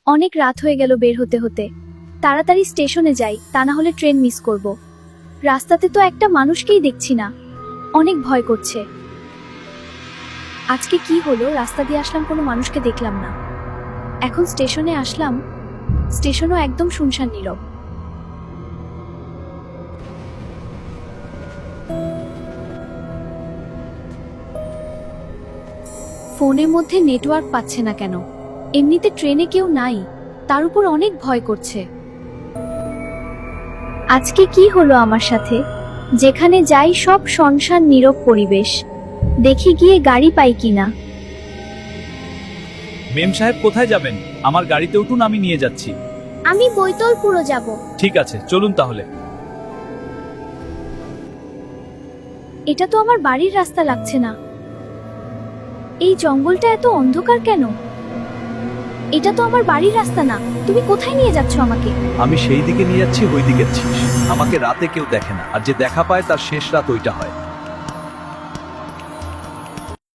অনেক রাত হয়ে গেল বের হতে হতে। তাড়াতাড়ি স্টেশনে যাই, তা না হলে ট্রেন মিস করব। রাস্তাতে তো একটা মানুষকেই দেখছি না, অনেক ভয় করছে। আজকে কি হলো, রাস্তা দিয়ে আসলাম কোনো মানুষকে দেখলাম না। এখন স্টেশনে আসলাম, স্টেশনও একদম শুনশান নীরব। ফোনের মধ্যে নেটওয়ার্ক পাচ্ছে না কেন? এমনিতে ট্রেনে কেউ নাই, তার উপর অনেক ভয় করছে। আজকে কি হলো আমার সাথে? যেখানে যাই সব শুনশান নীরব পরিবেশ। দেখি গিয়ে গাড়ি পাই কিনা। মেম সাহেব কোথায় যাবেন? আমার গাড়িতে উঠুন, আমি নিয়ে যাচ্ছি। আমি বৈতলপুরও যাব। ঠিক আছে, চলুন তাহলে। এটা তো আমার বাড়ির রাস্তা লাগছে না। এই জঙ্গলটা এত অন্ধকার কেন? এটা তো আমার বাড়ির রাস্তা না। তুমি কোথায় নিয়ে যাচ্ছ আমাকে? আমি সেই দিকে নিয়ে যাচ্ছি, ওই দিকে। আমাকে রাতে কেউ দেখে না, আর যে দেখা পায় তার শেষ রাত ওইটা হয়।